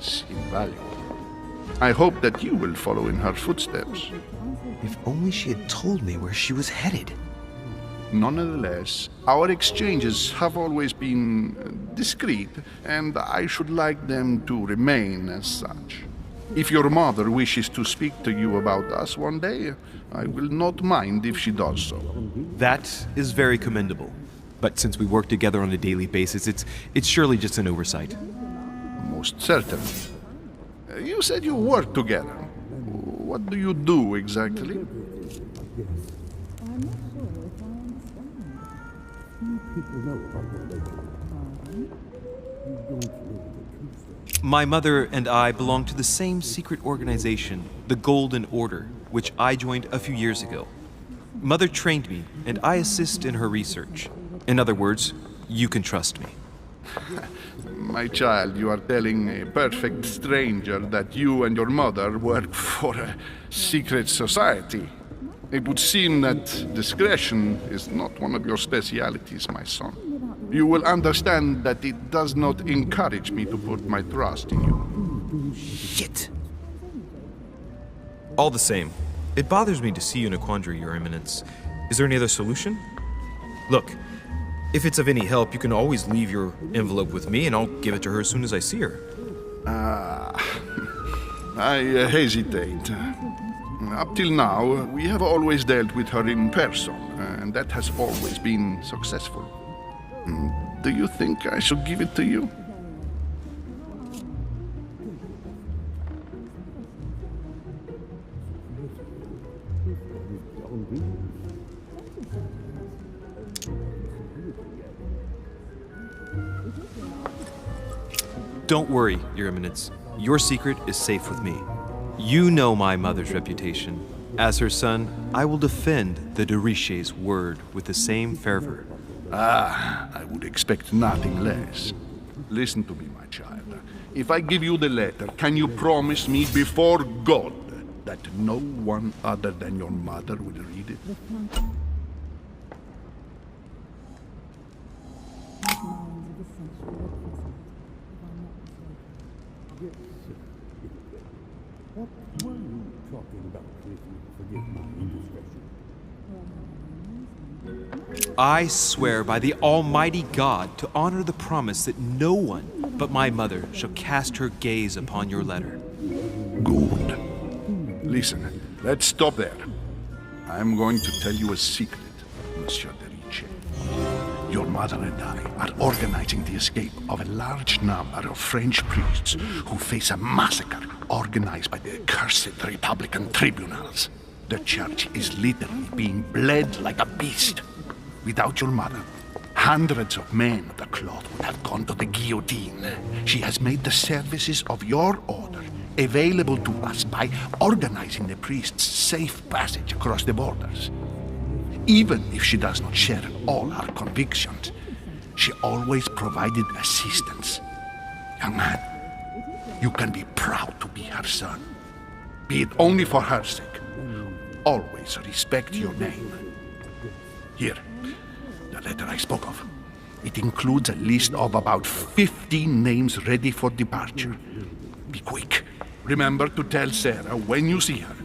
is invaluable. I hope that you will follow in her footsteps. If only she had told me where she was headed. Nonetheless, our exchanges have always been discreet, and I should like them to remain as such. If your mother wishes to speak to you about us one day, I will not mind if she does so. That is very commendable. But since we work together on a daily basis, it's surely just an oversight. Most certainly. You said you work together. What do you do exactly? My mother and I belong to the same secret organization, the Golden Order, which I joined a few years ago. Mother trained me, and I assist in her research. In other words, you can trust me. My child, you are telling a perfect stranger that you and your mother work for a secret society. It would seem that discretion is not one of your specialities, my son. You will understand that it does not encourage me to put my trust in you. Shit. All the same, it bothers me to see you in a quandary, Your Eminence. Is there any other solution? Look, if it's of any help, you can always leave your envelope with me and I'll give it to her as soon as I see her. I hesitate. Up till now, we have always dealt with her in person, and that has always been successful. Do you think I should give it to you? Don't worry, Your Eminence. Your secret is safe with me. You know my mother's reputation. As her son, I will defend the de Richet's word with the same fervor. I would expect nothing less. Listen to me, my child. If I give you the letter, can you promise me before God that no one other than your mother will read it? I swear by the Almighty God to honor the promise that no one but my mother shall cast her gaze upon your letter. Good. Listen, let's stop there. I'm going to tell you a secret, Monsieur de Richet. Your mother and I are organizing the escape of a large number of French priests who face a massacre organized by the accursed Republican tribunals. The church is literally being bled like a beast. Without your mother, hundreds of men of the cloth would have gone to the guillotine. She has made the services of your order available to us by organizing the priests' safe passage across the borders. Even if she does not share all our convictions, she always provided assistance. Young man, you can be proud to be her son. Be it only for her sake. Always respect your name. Here, the letter I spoke of. It includes a list of about 15 names ready for departure. Be quick. Remember to tell Sarah when you see her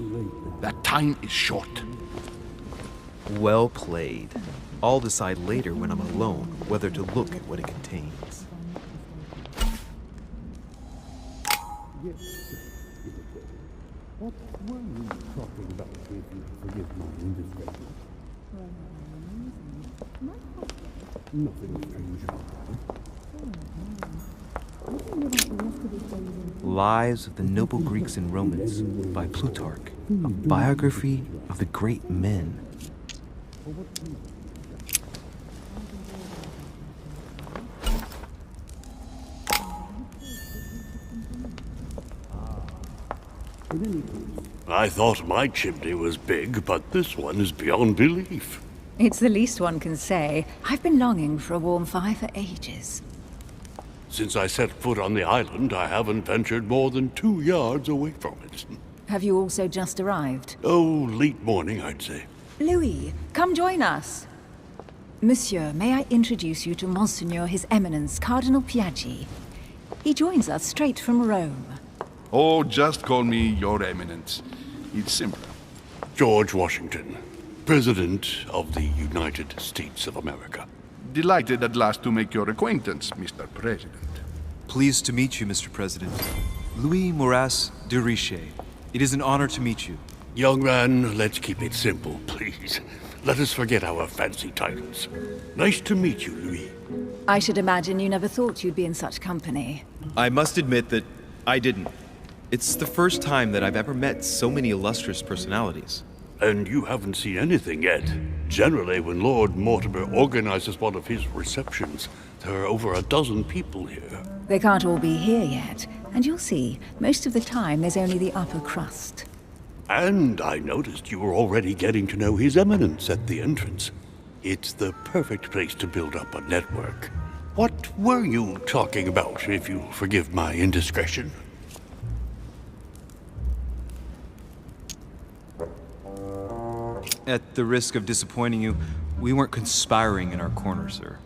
that time is short. Well played. I'll decide later when I'm alone whether to look at what it contains. What were you talking about, if you forgive my indiscretion? Nothing strange. Lives of the Noble Greeks and Romans by Plutarch, a biography of the great men. I thought my chimney was big, but this one is beyond belief. It's the least one can say. I've been longing for a warm fire for ages. Since I set foot on the island, I haven't ventured more than 2 yards away from it. Have you also just arrived? Oh, late morning, I'd say. Louis, come join us. Monsieur, may I introduce you to Monseigneur His Eminence, Cardinal Piaggi. He joins us straight from Rome. Oh, just call me Your Eminence. It's simpler. George Washington, President of the United States of America. Delighted at last to make your acquaintance, Mr. President. Pleased to meet you, Mr. President. Louis Moras de Richet. It is an honor to meet you. Young man, let's keep it simple, please. Let us forget our fancy titles. Nice to meet you, Louis. I should imagine you never thought you'd be in such company. I must admit that I didn't. It's the first time that I've ever met so many illustrious personalities. And you haven't seen anything yet. Generally, when Lord Mortimer organizes one of his receptions, there are over a dozen people here. They can't all be here yet, and you'll see, most of the time there's only the upper crust. And I noticed you were already getting to know His Eminence at the entrance. It's the perfect place to build up a network. What were you talking about, if you'll forgive my indiscretion? At the risk of disappointing you, we weren't conspiring in our corner, sir.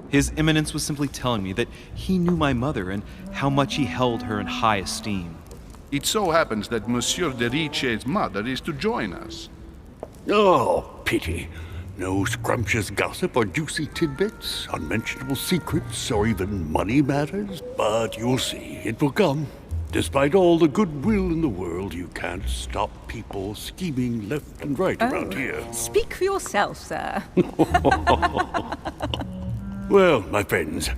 His Eminence was simply telling me that he knew my mother and how much he held her in high esteem. It so happens that Monsieur de Richet's mother is to join us. Oh, pity. No scrumptious gossip or juicy tidbits, unmentionable secrets, or even money matters. But you'll see, it will come. Despite all the goodwill in the world, you can't stop people scheming left and right around here. Speak for yourself, sir. Well, my friends,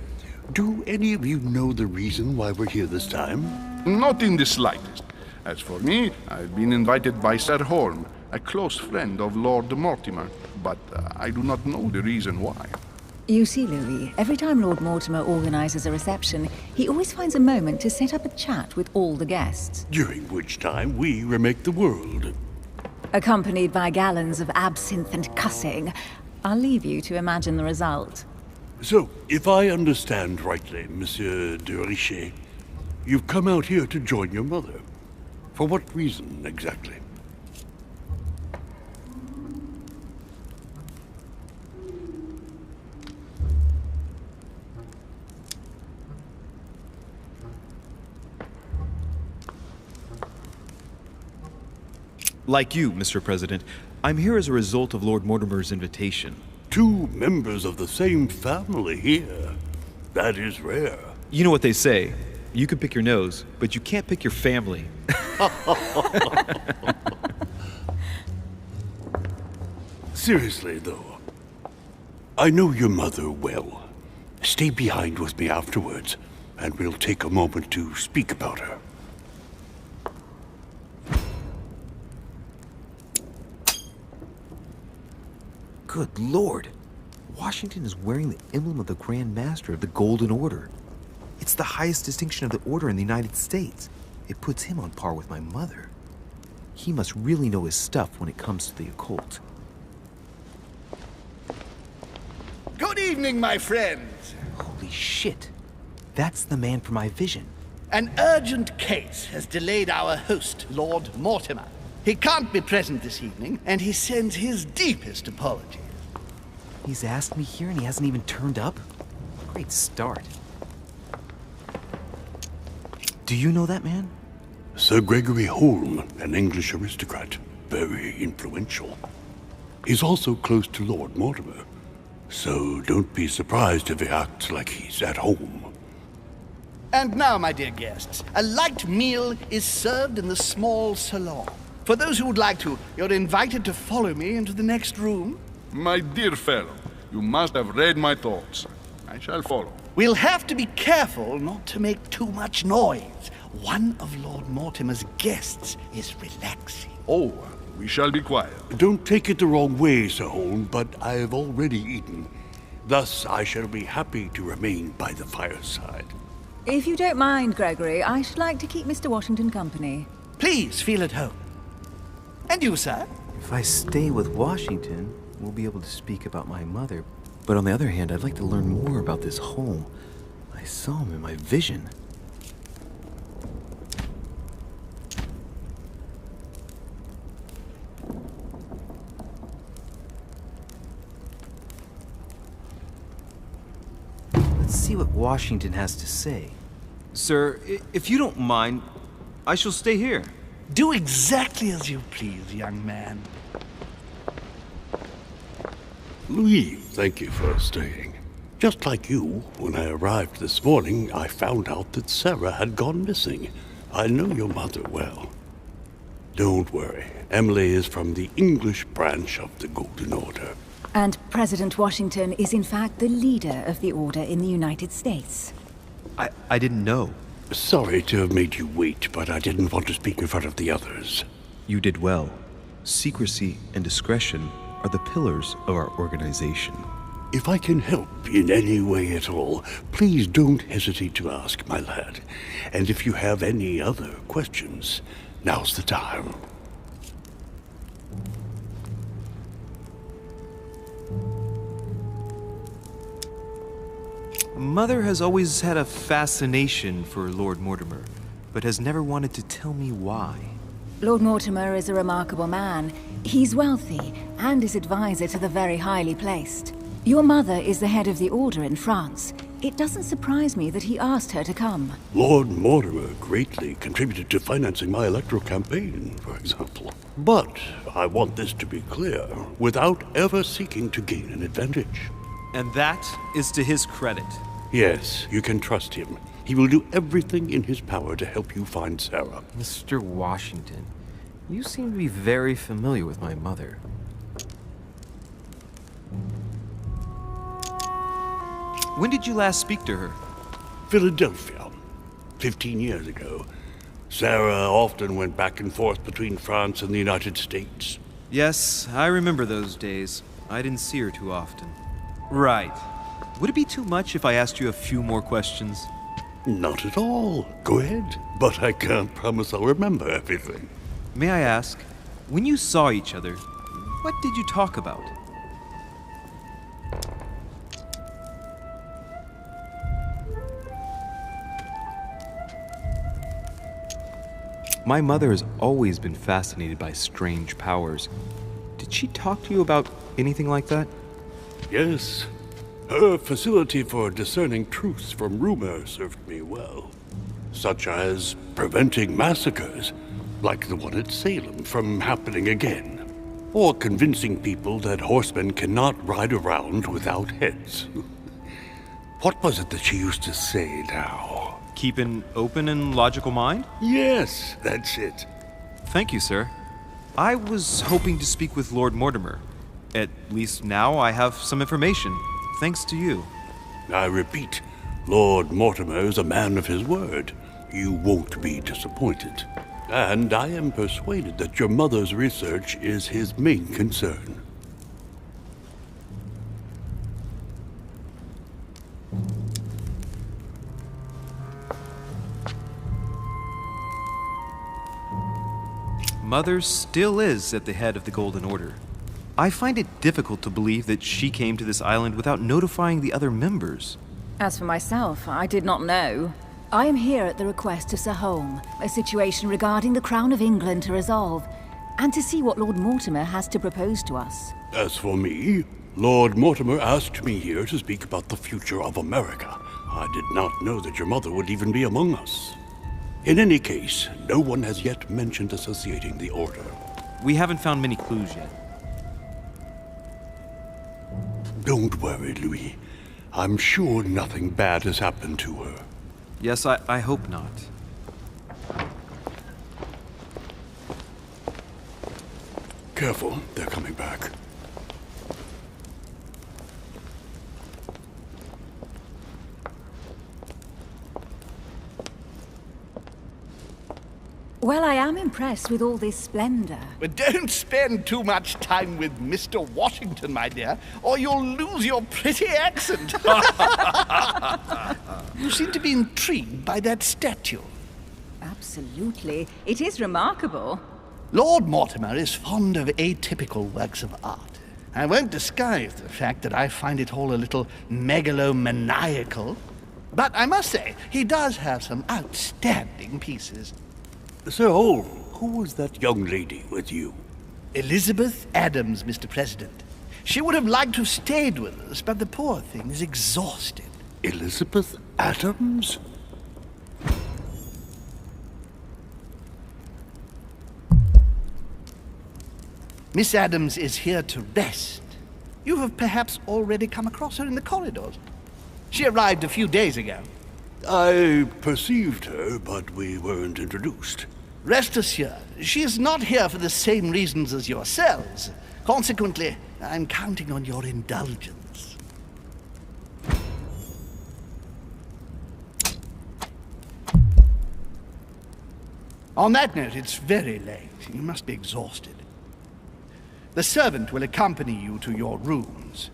do any of you know the reason why we're here this time? Not in the slightest. As for me, I've been invited by Sir Holm, a close friend of Lord Mortimer, but I do not know the reason why. You see, Louis, every time Lord Mortimer organizes a reception, he always finds a moment to set up a chat with all the guests. During which time we remake the world. Accompanied by gallons of absinthe and cussing. I'll leave you to imagine the result. So, if I understand rightly, Monsieur de Richet, you've come out here to join your mother. For what reason, exactly? Like you, Mr. President, I'm here as a result of Lord Mortimer's invitation. Two members of the same family here. That is rare. You know what they say. You can pick your nose, but you can't pick your family. Seriously, though, I know your mother well. Stay behind with me afterwards, and we'll take a moment to speak about her. Good Lord! Washington is wearing the emblem of the Grand Master of the Golden Order. It's the highest distinction of the order in the United States. It puts him on par with my mother. He must really know his stuff when it comes to the occult. Good evening, my friends. Holy shit! That's the man for my vision. An urgent case has delayed our host, Lord Mortimer. He can't be present this evening, and he sends his deepest apologies. He's asked me here and he hasn't even turned up? Great start. Do you know that man? Sir Gregory Holm, an English aristocrat, very influential. He's also close to Lord Mortimer, so don't be surprised if he acts like he's at home. And now, my dear guests, a light meal is served in the small salon. For those who would like to, you're invited to follow me into the next room. My dear fellow, you must have read my thoughts. I shall follow. We'll have to be careful not to make too much noise. One of Lord Mortimer's guests is relaxing. Oh, we shall be quiet. Don't take it the wrong way, Sir Holm, but I've already eaten. Thus, I shall be happy to remain by the fireside. If you don't mind, Gregory, I should like to keep Mr. Washington company. Please feel at home. And you, sir? If I stay with Washington, we'll be able to speak about my mother. But on the other hand, I'd like to learn more about this Holm. I saw him in my vision. Let's see what Washington has to say. Sir, if you don't mind, I shall stay here. Do exactly as you please, young man. Louis, thank you for staying. Just like you, when I arrived this morning, I found out that Sarah had gone missing. I know your mother well. Don't worry. Emily is from the English branch of the Golden Order. And President Washington is in fact the leader of the Order in the United States. I didn't know. Sorry to have made you wait, but I didn't want to speak in front of the others. You did well. Secrecy and discretion are the pillars of our organization. If I can help in any way at all, please don't hesitate to ask, my lad. And if you have any other questions, now's the time. Mother has always had a fascination for Lord Mortimer, but has never wanted to tell me why. Lord Mortimer is a remarkable man. He's wealthy and is advisor to the very highly placed. Your mother is the head of the Order in France. It doesn't surprise me that he asked her to come. Lord Mortimer greatly contributed to financing my electoral campaign, for example. But I want this to be clear, without ever seeking to gain an advantage. And that is to his credit. Yes, you can trust him. He will do everything in his power to help you find Sarah. Mr. Washington, you seem to be very familiar with my mother. When did you last speak to her? Philadelphia, 15 years ago. Sarah often went back and forth between France and the United States. Yes, I remember those days. I didn't see her too often. Right. Would it be too much if I asked you a few more questions? Not at all. Go ahead. But I can't promise I'll remember everything. May I ask, when you saw each other, what did you talk about? My mother has always been fascinated by strange powers. Did she talk to you about anything like that? Yes. Her facility for discerning truths from rumor served me well. Such as preventing massacres, like the one at Salem, from happening again. Or convincing people that horsemen cannot ride around without heads. What was it that she used to say now? Keep an open and logical mind? Yes, that's it. Thank you, sir. I was hoping to speak with Lord Mortimer. At least now I have some information, thanks to you. I repeat, Lord Mortimer is a man of his word. You won't be disappointed. And I am persuaded that your mother's research is his main concern. Mother still is at the head of the Golden Order. I find it difficult to believe that she came to this island without notifying the other members. As for myself, I did not know. I am here at the request of Sir Holm, a situation regarding the Crown of England to resolve, and to see what Lord Mortimer has to propose to us. As for me, Lord Mortimer asked me here to speak about the future of America. I did not know that your mother would even be among us. In any case, no one has yet mentioned associating the Order. We haven't found many clues yet. Don't worry, Louis. I'm sure nothing bad has happened to her. Yes, I hope not. Careful, they're coming back. Well, I am impressed with all this splendor. But don't spend too much time with Mr. Washington, my dear, or you'll lose your pretty accent. You seem to be intrigued by that statue. Absolutely. It is remarkable. Lord Mortimer is fond of atypical works of art. I won't disguise the fact that I find it all a little megalomaniacal. But I must say, he does have some outstanding pieces. Sir Holm, who was that young lady with you? Elizabeth Adams, Mr. President. She would have liked to have stayed with us, but the poor thing is exhausted. Elizabeth Adams? Miss Adams is here to rest. You have perhaps already come across her in the corridors. She arrived a few days ago. I perceived her, but we weren't introduced. Rest assured, she is not here for the same reasons as yourselves. Consequently, I'm counting on your indulgence. On that note, it's very late. You must be exhausted. The servant will accompany you to your rooms.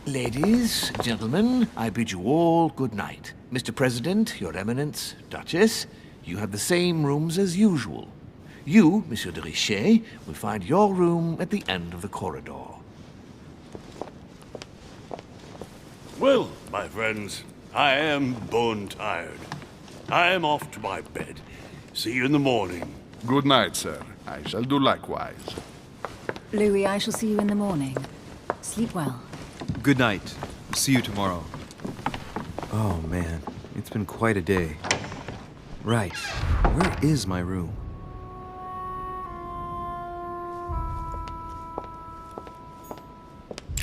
Ladies, gentlemen, I bid you all good night. Mr. President, Your Eminence, Duchess, you have the same rooms as usual. You, Monsieur de Richet, will find your room at the end of the corridor. Well, my friends, I am bone tired. I am off to my bed. See you in the morning. Good night, sir. I shall do likewise. Louis, I shall see you in the morning. Sleep well. Good night. See you tomorrow. Oh man, it's been quite a day. Right, where is my room?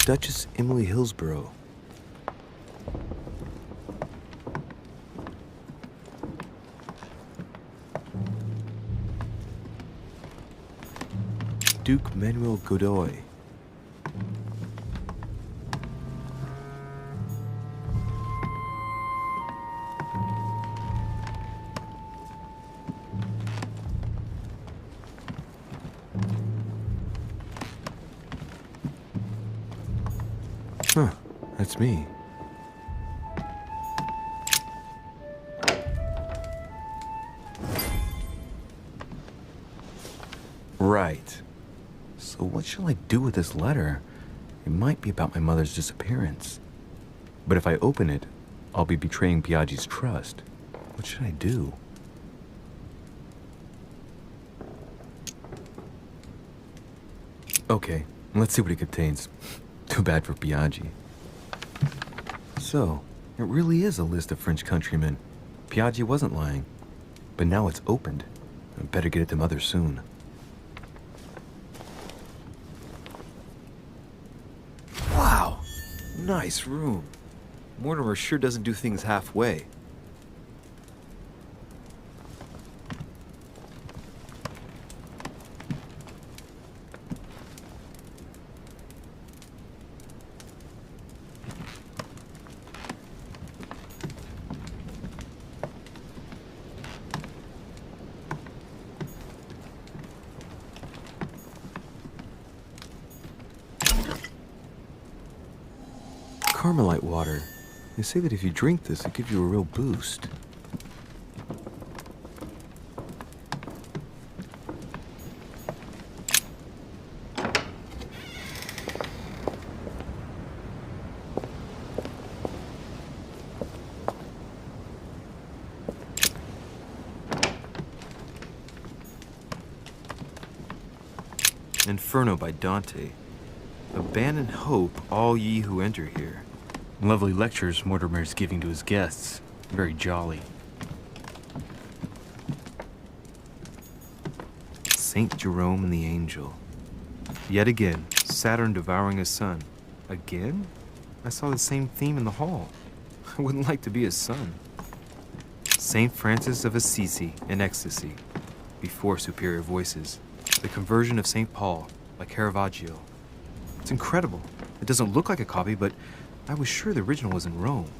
Duchess Emily Hillsborough. Duke Manuel Godoy. Huh, that's me. Right. So what shall I do with this letter? It might be about my mother's disappearance. But if I open it, I'll be betraying Biaggi's trust. What should I do? Okay, let's see what it contains. Too bad for Biaggi. So, it really is a list of French countrymen. Biaggi wasn't lying. But now it's opened. I better get it to Mother soon. Wow! Nice room. Mortimer sure doesn't do things halfway. Carmelite water. They say that if you drink this, it gives you a real boost. Inferno by Dante. Abandon hope, all ye who enter here. Lovely lectures Mortimer is giving to his guests. Very jolly. Saint Jerome and the Angel. Yet again, Saturn devouring his son. Again? I saw the same theme in the hall. I wouldn't like to be his son. Saint Francis of Assisi in ecstasy. Before superior voices. The Conversion of St. Paul by Caravaggio. It's incredible. It doesn't look like a copy, but I was sure the original was in Rome.